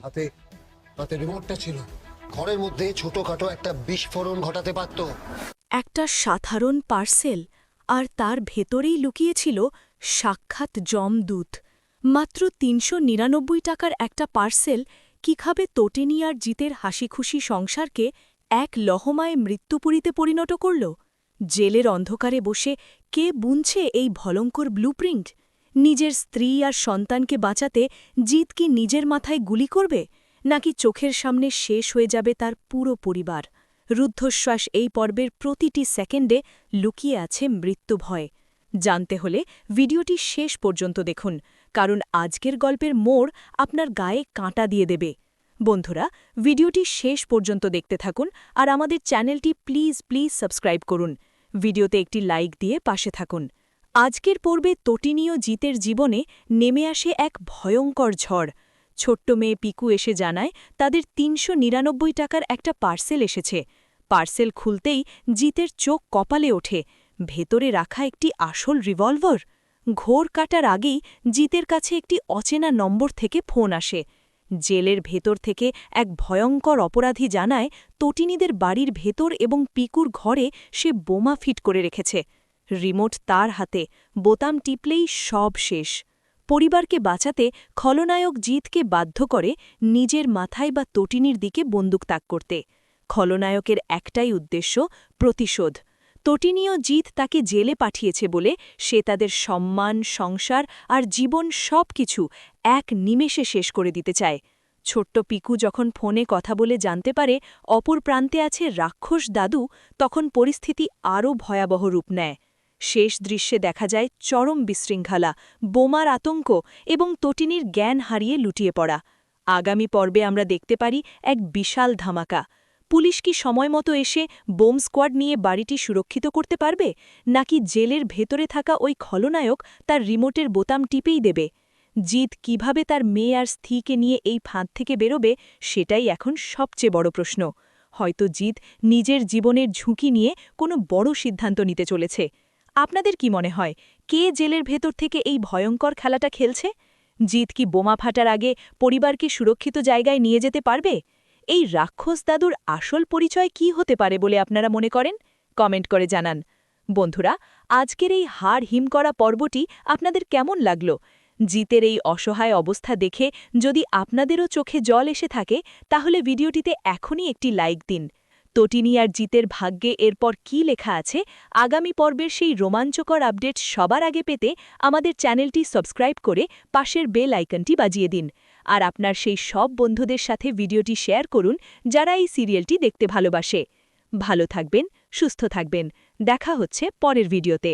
হাতে হাতে রিমোটটা ছিল। ঘরের মধ্যে ছোটখাটো একটা বিস্ফোরণ ঘটাতে পারত। একটা সাধারণ পার্সেল, আর তার ভেতরেই লুকিয়েছিল সাক্ষাৎ যমদূত। মাত্র ৩৯৯ টাকার একটা পার্সেল কিভাবে তোটেনি আর জিতের হাসিখুশি সংসারকে এক লহমায় মৃত্যুপুরীতে পরিণত করল? জেলের অন্ধকারে বসে কে বুনছে এই ভয়ঙ্কর ব্লুপ্রিন্ট? নিজের স্ত্রী আর সন্তানকে বাঁচাতে জিত কি নিজের মাথায় গুলি করবে, নাকি চোখের সামনে শেষ হয়ে যাবে তার পুরো পরিবার? রুদ্ধশ্বাস এই পর্বের প্রতিটি সেকেন্ডে লুকিয়ে আছে মৃত্যুভয়। জানতে হলে ভিডিওটি শেষ পর্যন্ত দেখুন, কারণ আজকের গল্পের মোড় আপনার গায়ে কাঁটা দিয়ে দেবে। বন্ধুরা, ভিডিওটি শেষ পর্যন্ত দেখতে থাকুন আর আমাদের চ্যানেলটি প্লিজ সাবস্ক্রাইব করুন। ভিডিওতে একটি লাইক দিয়ে পাশে থাকুন। আজকের পর্বে তটিনীয় জিতের জীবনে নেমে আসে এক ভয়ঙ্কর ঝড়। ছোট্ট মেয়ে পিকু এসে জানায় তাদের ৩৯৯ টাকার একটা পার্সেল এসেছে। পার্সেল খুলতেই জিতের চোখ কপালে ওঠে। ভেতরে রাখা একটি আসল রিভলভার। ঘোর কাটার আগেই জিতের কাছে একটি অচেনা নম্বর থেকে ফোন আসে। জেলের ভেতর থেকে এক ভয়ঙ্কর অপরাধী জানায় তটিনীদের বাড়ির ভেতর এবং পিকুর ঘরে সে বোমা ফিট করে রেখেছে। রিমোট তার হাতে, বোতাম টিপলেই সব শেষ। পরিবারকে বাঁচাতে খলনায়ক জিতকে বাধ্য করে নিজের মাথায় বা তটিনীর দিকে বন্দুক তাক করতে। খলনায়কের একটাই উদ্দেশ্য, প্রতিশোধ। তটিনীয় জিত তাকে জেলে পাঠিয়েছে বলে সে তাদের সম্মান, সংসার আর জীবন সবকিছু এক নিমেষে শেষ করে দিতে চায়। ছোট্ট পিকু যখন ফোনে কথা বলে জানতে পারে অপর প্রান্তে আছে রাক্ষস দাদু, তখন পরিস্থিতি আরও ভয়াবহ রূপ নেয়। শেষ দৃশ্যে দেখা যায় চরম বিশৃঙ্খলা, বোমার আতঙ্ক এবং তটিনীর জ্ঞান হারিয়ে লুটিয়ে পড়া। আগামী পর্বে আমরা দেখতে পারি এক বিশাল ধামাকা। পুলিশ কি সময়মতো এসে বোম স্কোয়াড নিয়ে বাড়িটি সুরক্ষিত করতে পারবে, নাকি জেলের ভেতরে থাকা ওই খলনায়ক তার রিমোটের বোতাম টিপেই দেবে? জিত কিভাবে তার মেয়ে আর স্ত্রীকে নিয়ে এই ফাঁদ থেকে বেরোবে, সেটাই এখন সবচেয়ে বড় প্রশ্ন। হয়তো জিত নিজের জীবনের ঝুঁকি নিয়ে কোনো বড় সিদ্ধান্ত নিতে চলেছে। আপনাদের কি মনে হয়, কে জেলের ভেতর থেকে এই ভয়ঙ্কর খেলাটা খেলছে? জিত কি বোমা ফাটার আগে পরিবারকে সুরক্ষিত জায়গায় নিয়ে যেতে পারবে? এই রাক্ষস দাদুর আসল পরিচয় কি হতে পারে বলে আপনারা মনে করেন? কমেন্ট করে জানান। বন্ধুরা, আজকের এই হাড় হিম করা পর্বটি আপনাদের কেমন লাগল? জিতের এই অসহায় অবস্থা দেখে যদি আপনাদেরও চোখে জল এসে থাকে, তাহলে ভিডিওটিতে এখনই একটি লাইক দিন। তটিনী আর জিতের ভাগ্যে এরপর কি লেখা আছে, আগামী পর্বের সেই রোমাঞ্চকর আপডেট সবার আগে পেতে আমাদের চ্যানেলটি সাবস্ক্রাইব করে পাশের বেল আইকনটি বাজিয়ে দিন। আর আপনার সেই সব বন্ধুদের সাথে ভিডিওটি শেয়ার করুন যারা এই সিরিয়ালটি দেখতে ভালোবাসে। ভালো থাকবেন, সুস্থ থাকবেন। দেখা হচ্ছে পরের ভিডিওতে।